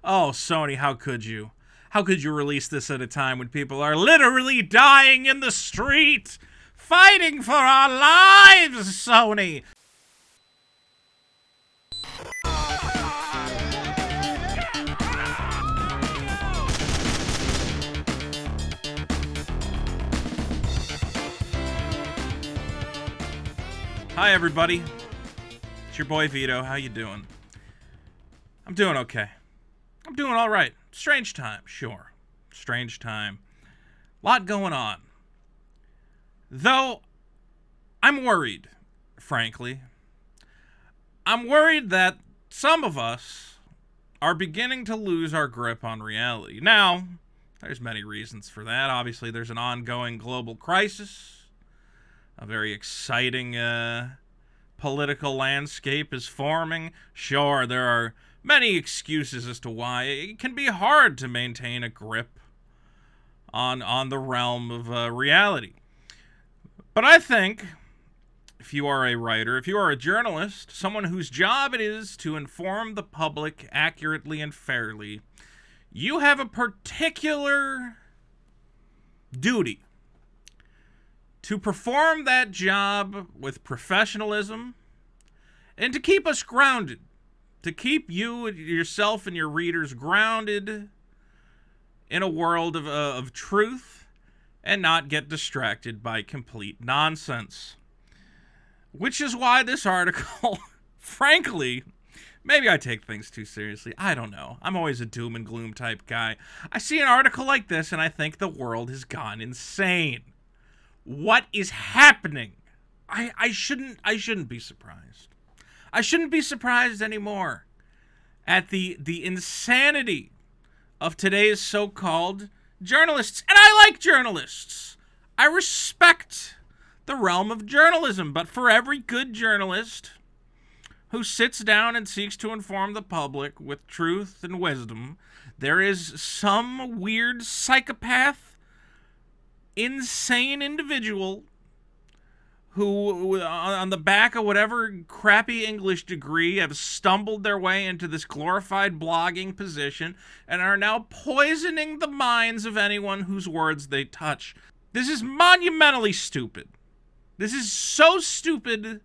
Oh, Sony, how could you? How could you release this at a time when people are literally dying in the street, fighting for our lives, Sony? Hi, everybody. It's your boy Vito. How you doing? I'm doing okay. I'm doing all right. Strange time, sure. Strange time. Lot going on. Though, I'm worried, frankly. I'm worried that some of us are beginning to lose our grip on reality. Now, there's many reasons for that. Obviously, there's an ongoing global crisis. A very exciting political landscape is forming. Sure, there are many excuses as to why it can be hard to maintain a grip on the realm of reality. But I think if you are a writer, if you are a journalist, someone whose job it is to inform the public accurately and fairly, you have a particular duty to perform that job with professionalism and to keep us grounded, to keep you, yourself, and your readers grounded in a world of truth and not get distracted by complete nonsense. Which is why this article, frankly, maybe I take things too seriously. I don't know. I'm always a doom and gloom type guy. I see an article like this and I think the world has gone insane. What is happening? I shouldn't be surprised. I shouldn't be surprised anymore at the insanity of today's so-called journalists. And I like journalists. I respect the realm of journalism. But for every good journalist who sits down and seeks to inform the public with truth and wisdom, there is some weird psychopath, insane individual who, on the back of whatever crappy English degree, have stumbled their way into this glorified blogging position and are now poisoning the minds of anyone whose words they touch. This is monumentally stupid. This is so stupid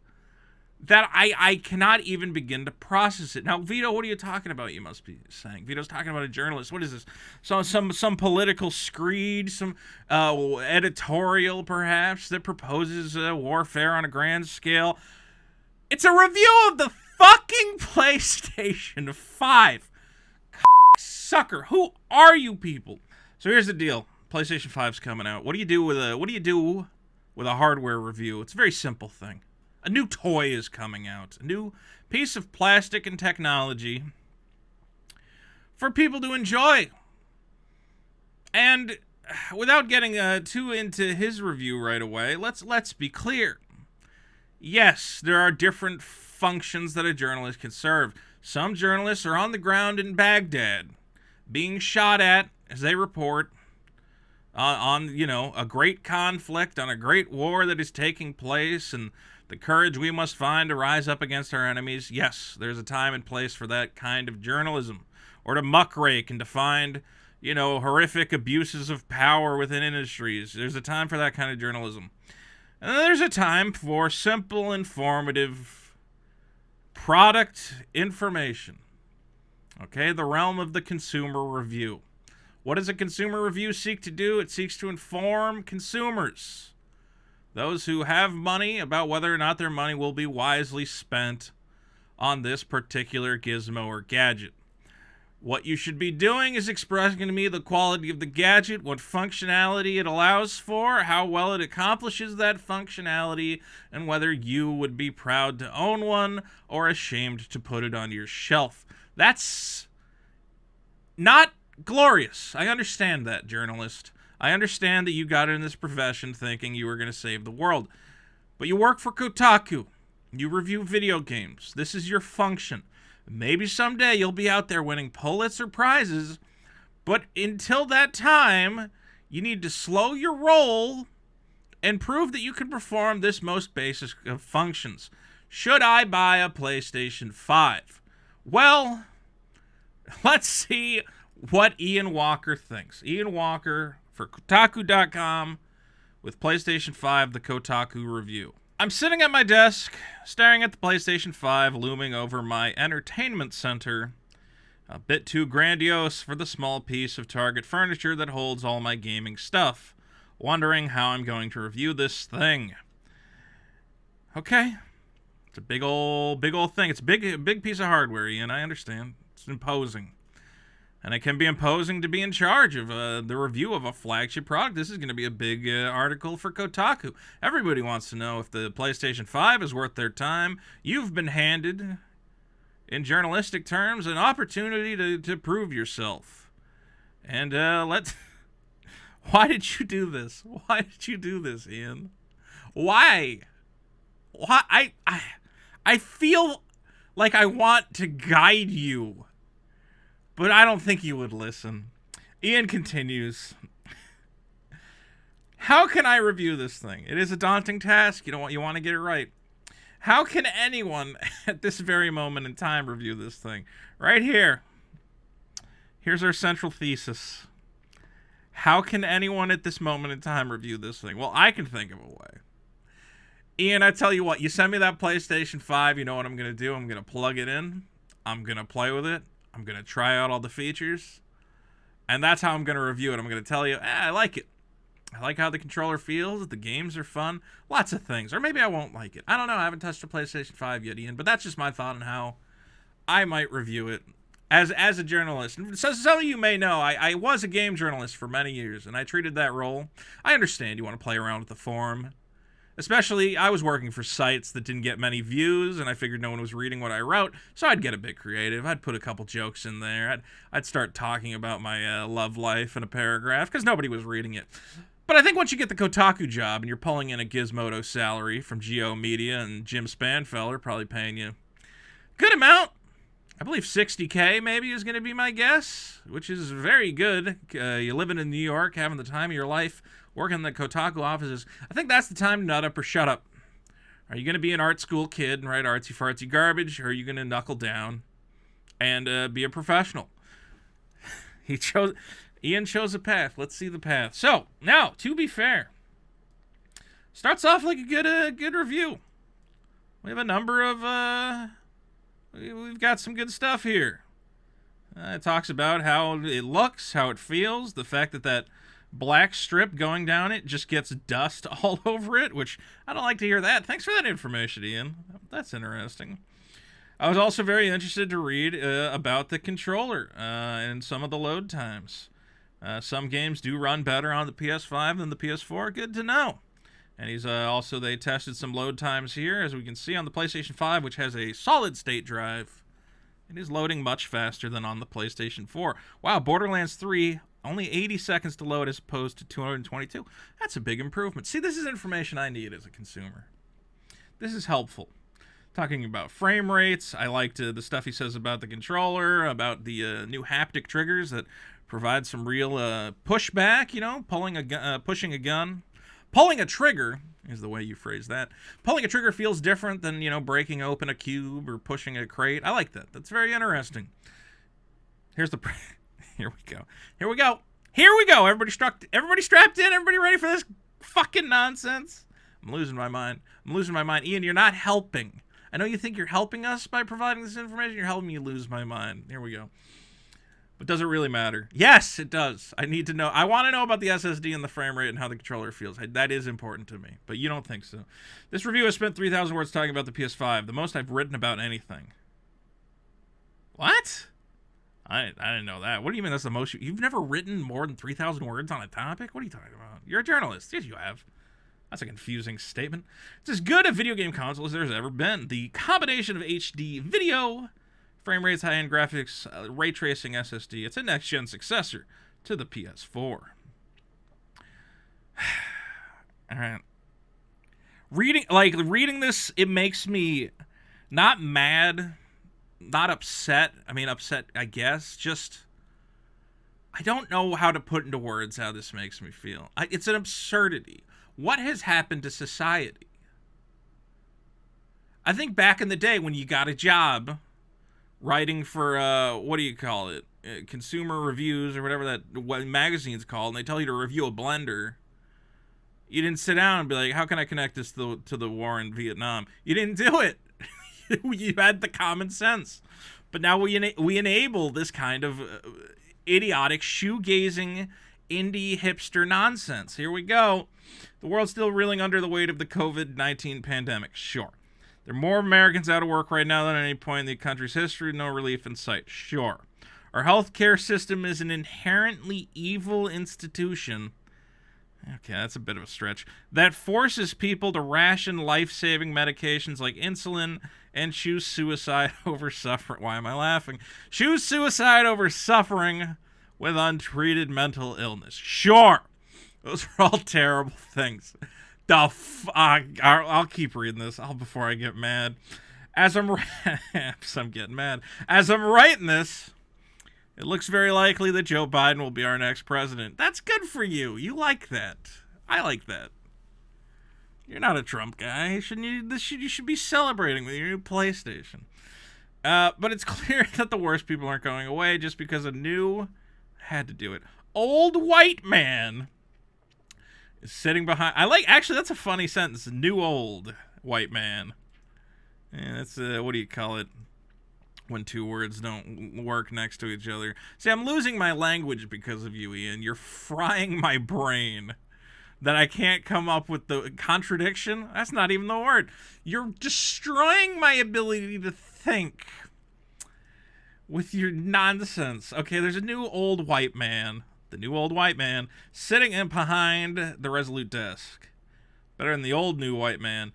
that I cannot even begin to process it. Now, Vito, what are you talking about, you must be saying? Vito's talking about a journalist. What is this? Some political screed, some editorial, perhaps, that proposes warfare on a grand scale. It's a review of the fucking PlayStation 5. Sucker, who are you people? So here's the deal. PlayStation 5's coming out. What do you do with a hardware review? It's a very simple thing. A new toy is coming out. A new piece of plastic and technology for people to enjoy. And without getting too into his review right away, let's be clear. Yes, there are different functions that a journalist can serve. Some journalists are on the ground in Baghdad, being shot at as they report on a great conflict, on a great war that is taking place, and the courage we must find to rise up against our enemies. Yes, there's a time and place for that kind of journalism. Or to muckrake and to find, horrific abuses of power within industries. There's a time for that kind of journalism. And then there's a time for simple, informative product information. Okay, the realm of the consumer review. What does a consumer review seek to do? It seeks to inform consumers, those who have money, about whether or not their money will be wisely spent on this particular gizmo or gadget. What you should be doing is expressing to me the quality of the gadget, what functionality it allows for, how well it accomplishes that functionality, and whether you would be proud to own one or ashamed to put it on your shelf. That's not glorious. I understand that, journalist. I understand that you got in this profession thinking you were going to save the world. But you work for Kotaku. You review video games. This is your function. Maybe someday you'll be out there winning Pulitzer Prizes. But until that time, you need to slow your roll and prove that you can perform this most basic of functions. Should I buy a PlayStation 5? Well, Let's see what Ian Walker thinks. Ian Walker for Kotaku.com with PlayStation 5, the Kotaku review. I'm sitting at my desk, staring at the PlayStation 5 looming over my entertainment center. A bit too grandiose for the small piece of Target furniture that holds all my gaming stuff. Wondering how I'm going to review this thing. Okay. It's a big old thing. It's a big piece of hardware, Ian. I understand. It's imposing. And it can be imposing to be in charge of the review of a flagship product. This is going to be a big article for Kotaku. Everybody wants to know if the PlayStation 5 is worth their time. You've been handed, in journalistic terms, an opportunity to prove yourself. And let's... Why did you do this? Why did you do this, Ian? Why? Why? I feel like I want to guide you, but I don't think you would listen. Ian continues. How can I review this thing? It is a daunting task. You want to get it right. How can anyone at this very moment in time review this thing? Right here. Here's our central thesis. How can anyone at this moment in time review this thing? Well, I can think of a way. Ian, I tell you what, you send me that PlayStation 5, you know what I'm going to do? I'm going to plug it in. I'm going to play with it. I'm going to try out all the features. And that's how I'm going to review it. I'm going to tell you, I like it. I like how the controller feels. The games are fun. Lots of things. Or maybe I won't like it. I don't know. I haven't touched a PlayStation 5 yet, Ian. But that's just my thought on how I might review it as a journalist. And so some of you may know, I was a game journalist for many years, and I treated that role. I understand you want to play around with the forum. Especially, I was working for sites that didn't get many views, and I figured no one was reading what I wrote, so I'd get a bit creative. I'd put a couple jokes in there. I'd start talking about my love life in a paragraph, because nobody was reading it. But I think once you get the Kotaku job, and you're pulling in a Gizmodo salary from Geo Media, and Jim Spanfeller probably paying you a good amount, I believe $60K maybe is going to be my guess, which is very good. You're living in New York, having the time of your life, working in the Kotaku offices. I think that's the time to nut up or shut up. Are you going to be an art school kid and write artsy-fartsy garbage, or are you going to knuckle down and be a professional? Ian chose a path. Let's see the path. So, now, to be fair, starts off like a good review. We have a number of... We've got some good stuff here. It talks about how it looks, how it feels, the fact that black strip going down it just gets dust all over it, which I don't like to hear that. Thanks for that information, Ian. That's interesting. I was also very interested to read about the controller and some of the load times. Some games do run better on the PS5 than the PS4. Good to know. And he's they tested some load times here, as we can see on the PlayStation 5, which has a solid-state drive. It is loading much faster than on the PlayStation 4. Wow, Borderlands 3, only 80 seconds to load as opposed to 222. That's a big improvement. See, this is information I need as a consumer. This is helpful. Talking about frame rates, I liked the stuff he says about the controller, about the new haptic triggers that provide some real pushback, pushing a gun. Pulling a trigger is the way you phrase that. Pulling a trigger feels different than, breaking open a cube or pushing a crate. I like that. That's very interesting. Here we go. Everybody strapped in. Everybody ready for this fucking nonsense? I'm losing my mind. Ian, you're not helping. I know you think you're helping us by providing this information. You're helping me lose my mind. Here we go. But does it really matter? Yes, it does. I need to know. I want to know about the SSD and the frame rate and how the controller feels. That is important to me, but you don't think so. This review has spent 3,000 words talking about the PS5, the most I've written about anything. What? I didn't know that. What do you mean that's the most? You've never written more than 3,000 words on a topic? What are you talking about? You're a journalist. Yes, you have. That's a confusing statement. It's as good a video game console as there's ever been. The combination of HD video, frame rates, high-end graphics, ray tracing SSD. It's a next-gen successor to the PS4. All right. Reading this, it makes me not mad, not upset. I mean, upset, I guess. Just, I don't know how to put into words how this makes me feel. It's an absurdity. What has happened to society? I think back in the day when you got a job writing for, what do you call it? consumer reviews or whatever that magazine's called, and they tell you to review a blender, you didn't sit down and be like, how can I connect this to the war in Vietnam? You didn't do it. You had the common sense. But now we enable this kind of idiotic, shoegazing, indie hipster nonsense. Here we go. The world's still reeling under the weight of the COVID-19 pandemic. Sure. There are more Americans out of work right now than at any point in the country's history. No relief in sight. Sure. Our healthcare system is an inherently evil institution. Okay, that's a bit of a stretch. That forces people to ration life-saving medications like insulin and choose suicide over suffering. Why am I laughing? Choose suicide over suffering with untreated mental illness. Sure. Those are all terrible things. I'll keep reading this before I get mad. I'm getting mad. As I'm writing this, it looks very likely that Joe Biden will be our next president. That's good for you. You like that. I like that. You're not a Trump guy. You should be celebrating with your new PlayStation. But it's clear that the worst people aren't going away just because a new, had to do it, old white man is sitting behind. Actually, that's a funny sentence. New old white man. Yeah, that's, what do you call it? When two words don't work next to each other. See, I'm losing my language because of you, Ian. You're frying my brain that I can't come up with the contradiction. That's not even the word. You're destroying my ability to think with your nonsense. Okay, there's a new old white man. The new old white man sitting in behind the Resolute desk. Better than the old new white man.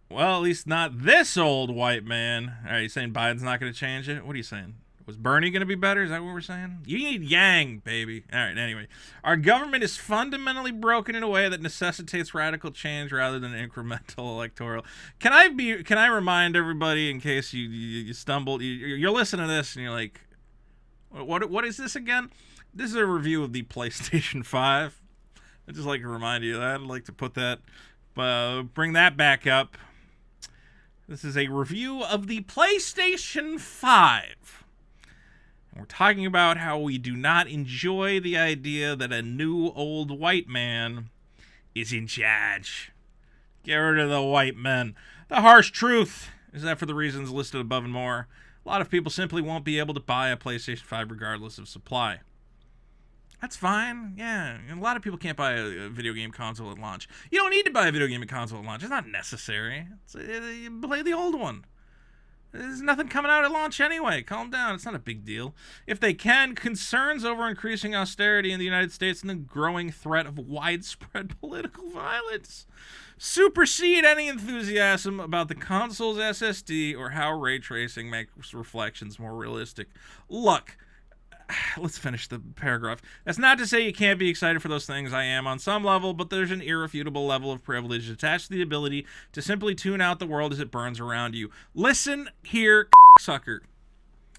Well, at least not this old white man. All right, you saying Biden's not going to change it? What are you saying? Was Bernie going to be better? Is that what we're saying? You need Yang, baby. All right, anyway. Our government is fundamentally broken in a way that necessitates radical change rather than incremental electoral. Can I remind everybody, in case you stumbled, you're listening to this and you're like, what is this again? This is a review of the PlayStation 5. I'd just like to remind you of that. I'd like to put that, bring that back up. This is a review of the PlayStation 5. And we're talking about how we do not enjoy the idea that a new old white man is in charge. Get rid of the white men. The harsh truth is that for the reasons listed above and more, a lot of people simply won't be able to buy a PlayStation 5 regardless of supply. That's fine. Yeah, a lot of people can't buy a video game console at launch. You don't need to buy a video game console at launch. It's not necessary. You play the old one. There's nothing coming out at launch anyway. Calm down. It's not a big deal. If they can, concerns over increasing austerity in the United States and the growing threat of widespread political violence supersede any enthusiasm about the console's SSD or how ray tracing makes reflections more realistic. Look. Let's finish the paragraph. That's not to say you can't be excited for those things. I am on some level, but there's an irrefutable level of privilege attached to the ability to simply tune out the world as it burns around you. Listen here, sucker.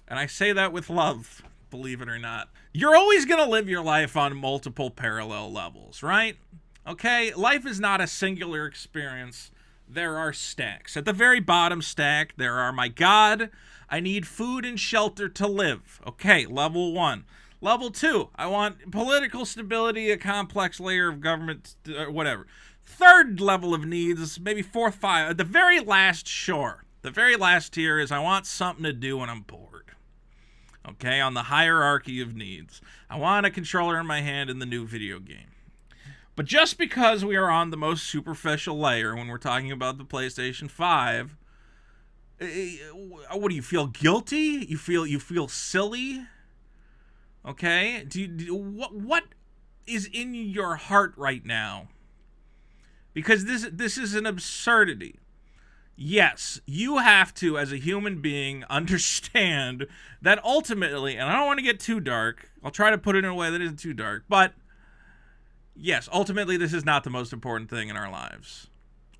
And I say that with love, believe it or not. You're always going to live your life on multiple parallel levels, right? Okay? Life is not a singular experience. There are stacks. At the very bottom stack, there are, my God, I need food and shelter to live. Okay, level 1. Level 2, I want political stability, a complex layer of government, whatever. Third level of needs, maybe 4th, 5. At the very last, sure. The very last tier is I want something to do when I'm bored. Okay, on the hierarchy of needs. I want a controller in my hand in the new video game. But just because we are on the most superficial layer when we're talking about the PlayStation 5, what do you feel, guilty? You feel silly? Okay? What is in your heart right now? Because this is an absurdity. Yes, you have to, as a human being, understand that ultimately, and I don't want to get too dark, I'll try to put it in a way that isn't too dark, but yes, ultimately this is not the most important thing in our lives.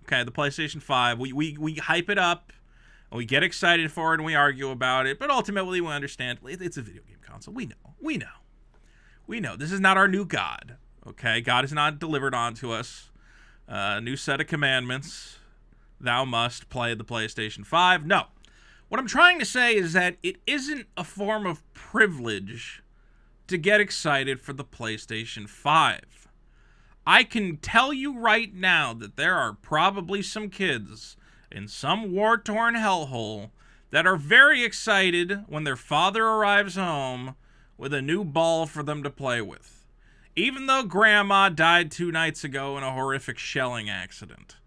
Okay, the PlayStation 5, we hype it up, and we get excited for it, and we argue about it, but ultimately we understand it's a video game console. We know. This is not our new God. Okay, God has not delivered onto us a new set of commandments. Thou must play the PlayStation 5. No. What I'm trying to say is that it isn't a form of privilege to get excited for the PlayStation 5. I can tell you right now that there are probably some kids in some war-torn hellhole that are very excited when their father arrives home with a new ball for them to play with, even though grandma died 2 nights ago in a horrific shelling accident.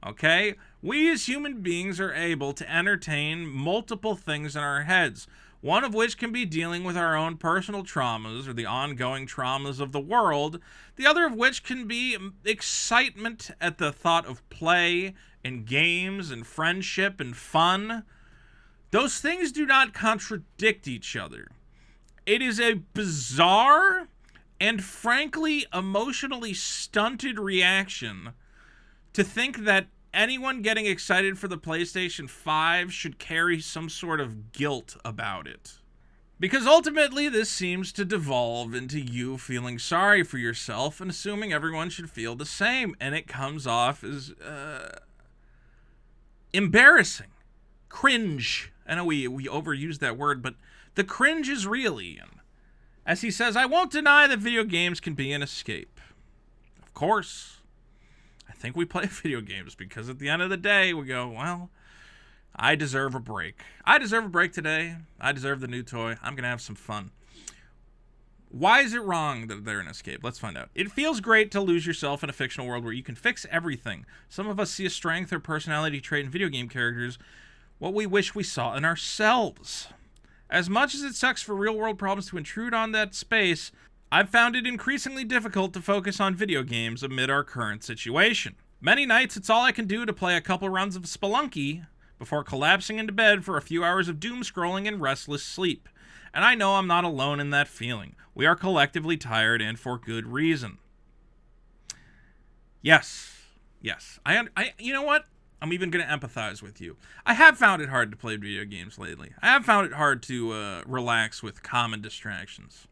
Okay? We as human beings are able to entertain multiple things in our heads, one of which can be dealing with our own personal traumas or the ongoing traumas of the world, the other of which can be excitement at the thought of play and games and friendship and fun. Those things do not contradict each other. It is a bizarre and frankly emotionally stunted reaction to think that anyone getting excited for the PlayStation 5 should carry some sort of guilt about it. Because ultimately this seems to devolve into you feeling sorry for yourself and assuming everyone should feel the same, and it comes off as embarrassing. Cringe. I know we overuse that word, but the cringe is real, Ian. As he says, I won't deny that video games can be an escape. Of course. I think we play video games because at the end of the day, we go, well, I deserve a break. I deserve a break today. I deserve the new toy. I'm going to have some fun. Why is it wrong that they're an escape? Let's find out. It feels great to lose yourself in a fictional world where you can fix everything. Some of us see a strength or personality trait in video game characters, what we wish we saw in ourselves. As much as it sucks for real-world problems to intrude on that space, I've found it increasingly difficult to focus on video games amid our current situation. Many nights, it's all I can do to play a couple runs of Spelunky before collapsing into bed for a few hours of doom scrolling and restless sleep. And I know I'm not alone in that feeling. We are collectively tired, and for good reason. Yes. You know what? I'm even going to empathize with you. I have found it hard to play video games lately. I have found it hard to relax with common distractions.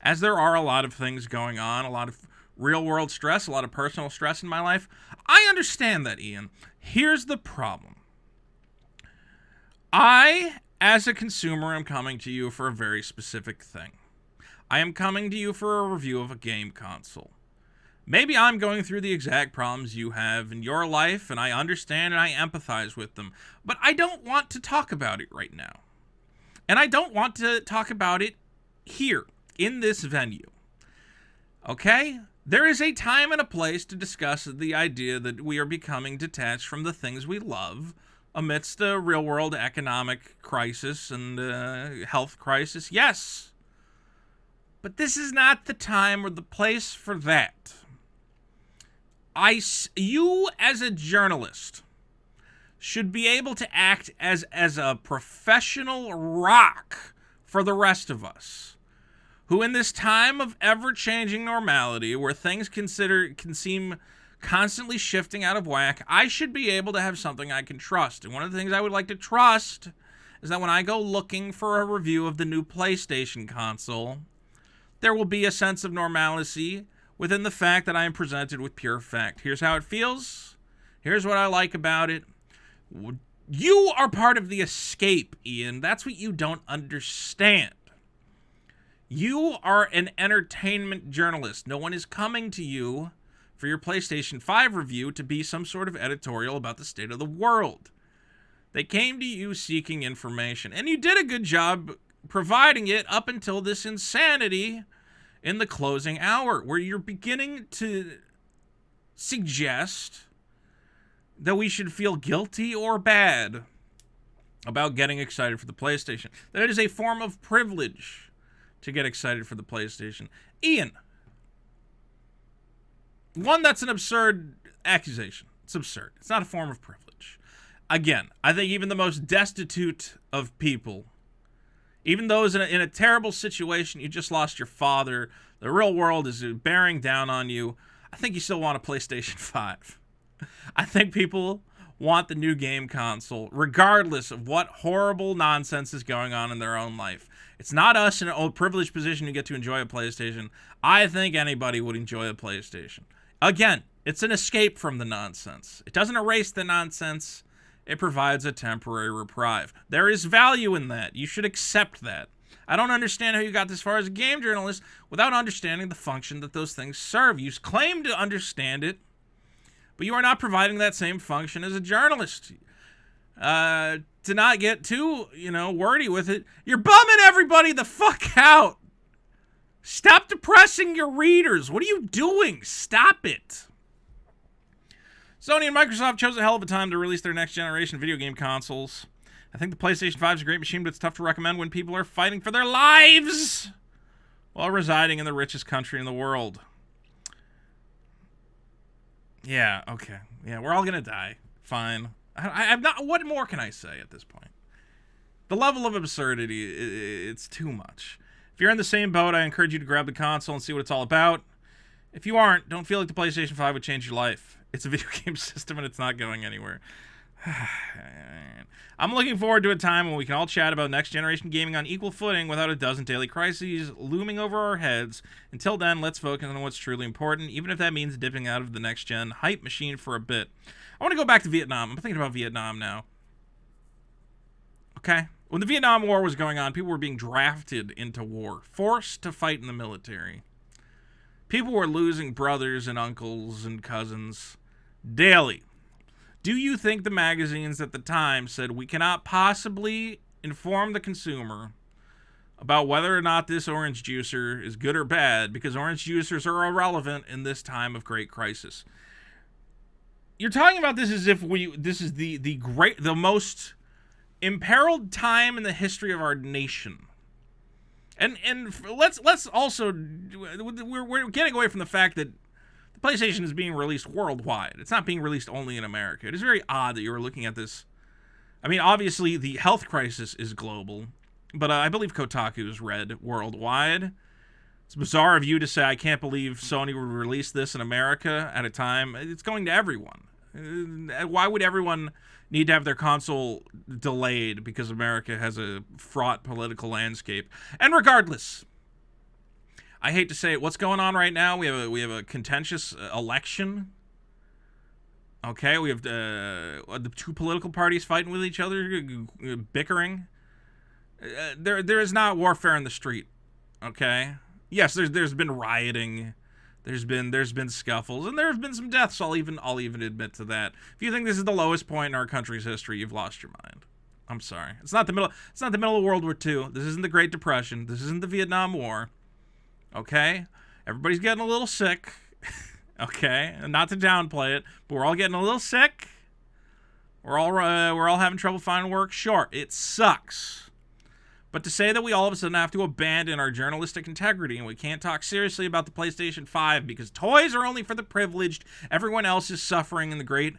As there are a lot of things going on, a lot of real-world stress, a lot of personal stress in my life, I understand that, Ian. Here's the problem. I, as a consumer, am coming to you for a very specific thing. I am coming to you for a review of a game console. Maybe I'm going through the exact problems you have in your life, and I understand and I empathize with them, but I don't want to talk about it right now. And I don't want to talk about it here, in this venue. Okay? There is a time and a place to discuss the idea that we are becoming detached from the things we love amidst a real-world economic crisis and health crisis. Yes. But this is not the time or the place for that. You, as a journalist, should be able to act as a professional rock for the rest of us, who in this time of ever-changing normality, where things can seem constantly shifting out of whack, I should be able to have something I can trust. And one of the things I would like to trust is that when I go looking for a review of the new PlayStation console, there will be a sense of normalcy within the fact that I am presented with pure fact. Here's how it feels. Here's what I like about it. You are part of the escape, Ian. That's what you don't understand. You are an entertainment journalist. No one is coming to you for your PlayStation 5 review to be some sort of editorial about the state of the world. They came to you seeking information, and you did a good job providing it up until this insanity in the closing hour, where you're beginning to suggest that we should feel guilty or bad about getting excited for the PlayStation. That it is a form of privilege to get excited for the PlayStation. Ian, one, that's an absurd accusation. It's absurd. It's not a form of privilege. Again, I think even the most destitute of people, even those in a terrible situation, you just lost your father, the real world is bearing down on you, I think you still want a PlayStation 5. I think people want the new game console, regardless of what horrible nonsense is going on in their own life. It's not us in a privileged position who get to enjoy a PlayStation. I think anybody would enjoy a PlayStation. Again, it's an escape from the nonsense. It doesn't erase the nonsense. It provides a temporary reprieve. There is value in that. You should accept that. I don't understand how you got this far as a game journalist without understanding the function that those things serve. You claim to understand it, but you are not providing that same function as a journalist. To not get too, wordy with it, you're bumming everybody the fuck out. Stop depressing your readers. What are you doing? Stop it. Sony and Microsoft chose a hell of a time to release their next generation video game consoles. I think the PlayStation 5 is a great machine, but it's tough to recommend when people are fighting for their lives while residing in the richest country in the world. Yeah, okay. Yeah, we're all gonna die. Fine. I'm not. What more can I say at this point? The level of absurdity, it's too much. If you're in the same boat, I encourage you to grab the console and see what it's all about. If you aren't, don't feel like the PlayStation 5 would change your life. It's a video game system and it's not going anywhere. I'm looking forward to a time when we can all chat about next generation gaming on equal footing without a dozen daily crises looming over our heads. Until then, let's focus on what's truly important, even if that means dipping out of the next gen hype machine for a bit. I want to go back to Vietnam. I'm thinking about Vietnam now. Okay? When the Vietnam War was going on, people were being drafted into war, forced to fight in the military. People were losing brothers and uncles and cousins daily. Do you think the magazines at the time said we cannot possibly inform the consumer about whether or not this orange juicer is good or bad because orange juicers are irrelevant in this time of great crisis? You're talking about this as if this is the most imperiled time in the history of our nation. And let's also, we're getting away from the fact that the PlayStation is being released worldwide. It's not being released only in America. It is very odd that you were looking at this. I mean, obviously the health crisis is global, but I believe Kotaku is read worldwide. It's bizarre of you to say, I can't believe Sony would release this in America at a time. It's going to everyone. Why would everyone need to have their console delayed because America has a fraught political landscape? And regardless, I hate to say it, what's going on right now? We have a contentious election. Okay, we have the two political parties fighting with each other, bickering. There is not warfare in the street. Okay. Yes, there's been rioting, there's been scuffles, and there have been some deaths. I'll even admit to that. If you think this is the lowest point in our country's history, you've lost your mind. I'm sorry. It's not the middle of World War II. This isn't the Great Depression. This isn't the Vietnam War. Okay, everybody's getting a little sick. Okay, and not to downplay it, but we're all getting a little sick. We're all having trouble finding work. Sure, it sucks. But to say that we all of a sudden have to abandon our journalistic integrity and we can't talk seriously about the PlayStation 5 because toys are only for the privileged, everyone else is suffering in the great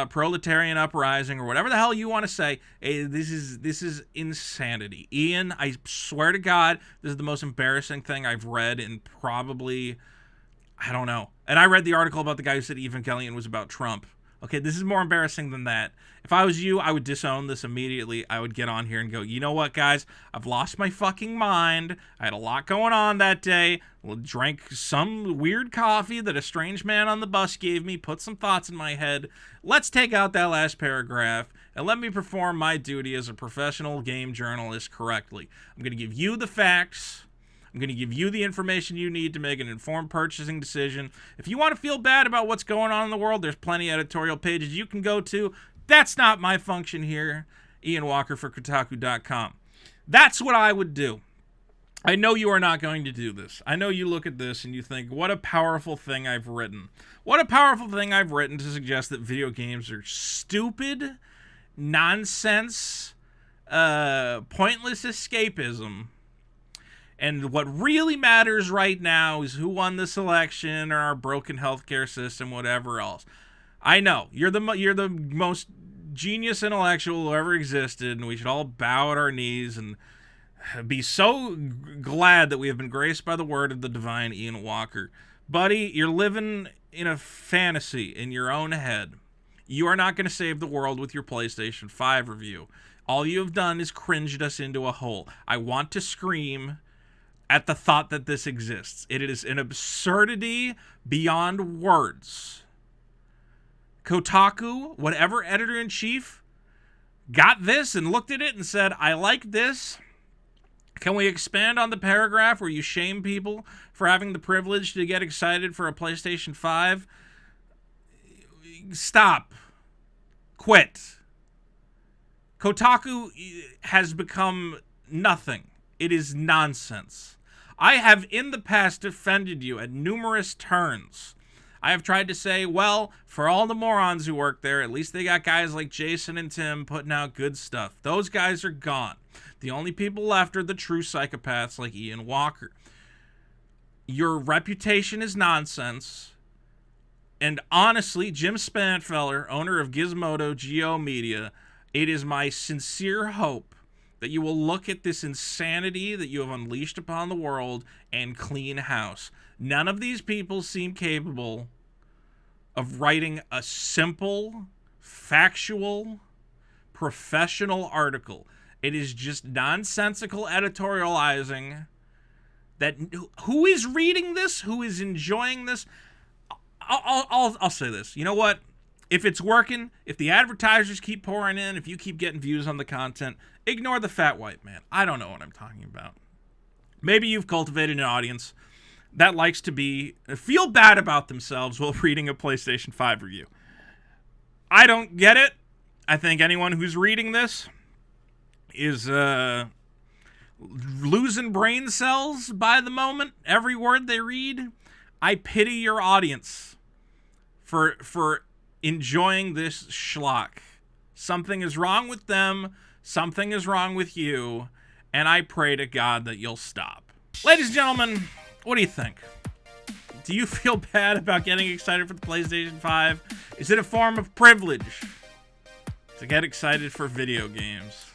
proletarian uprising or whatever the hell you want to say, this is insanity. Ian, I swear to God, this is the most embarrassing thing I've read in probably, I don't know. And I read the article about the guy who said Evangelion was about Trump. Okay, this is more embarrassing than that. If I was you, I would disown this immediately. I would get on here and go, you know what, guys? I've lost my fucking mind. I had a lot going on that day. Drank some weird coffee that a strange man on the bus gave me. Put some thoughts in my head. Let's take out that last paragraph and let me perform my duty as a professional game journalist correctly. I'm going to give you the facts. I'm going to give you the information you need to make an informed purchasing decision. If you want to feel bad about what's going on in the world, there's plenty of editorial pages you can go to. That's not my function here. Ian Walker for Kotaku.com. That's what I would do. I know you are not going to do this. I know you look at this and you think, what a powerful thing I've written. What a powerful thing I've written to suggest that video games are stupid, nonsense, pointless escapism. And what really matters right now is who won this election or our broken healthcare system, whatever else. I know you're the most genius intellectual who ever existed, and we should all bow at our knees and be so glad that we have been graced by the word of the divine Ian Walker. Buddy, you're living in a fantasy in your own head. You are not going to save the world with your PlayStation 5 review. All you have done is cringed us into a hole. I want to scream at the thought that this exists. It is an absurdity beyond words. Kotaku, whatever editor-in-chief got this and looked at it and said, I like this. Can we expand on the paragraph where you shame people for having the privilege to get excited for a PlayStation 5? Stop. Quit. Kotaku has become nothing. It is nonsense. I have in the past defended you at numerous turns. I have tried to say, well, for all the morons who work there, at least they got guys like Jason and Tim putting out good stuff. Those guys are gone. The only people left are the true psychopaths like Ian Walker. Your reputation is nonsense. And honestly, Jim Spanfeller, owner of Gizmodo Geo Media, it is my sincere hope that you will look at this insanity that you have unleashed upon the world and clean house. None of these people seem capable of writing a simple, factual, professional article. It is just nonsensical editorializing that who is reading this, who is enjoying this. I'll say this. You know what? If it's working, if the advertisers keep pouring in, if you keep getting views on the content, ignore the fat white man. I don't know what I'm talking about. Maybe you've cultivated an audience that likes to feel bad about themselves while reading a PlayStation 5 review. I don't get it. I think anyone who's reading this is losing brain cells by the moment. Every word they read. I pity your audience for enjoying this schlock. Something is wrong with them. Something is wrong with you. And I pray to God that you'll stop. Ladies and gentlemen, what do you think? Do you feel bad about getting excited for the PlayStation 5? Is it a form of privilege to get excited for video games?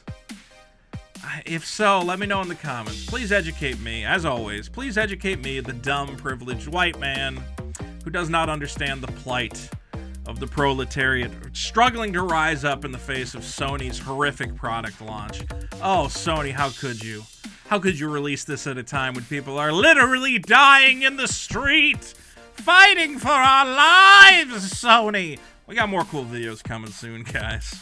If so, let me know in the comments. Please educate me, as always. Please educate me, the dumb, privileged white man who does not understand the plight of the proletariat struggling to rise up in the face of Sony's horrific product launch. Oh, Sony, how could you? How could you release this at a time when people are literally dying in the street, fighting for our lives, Sony? We got more cool videos coming soon, guys.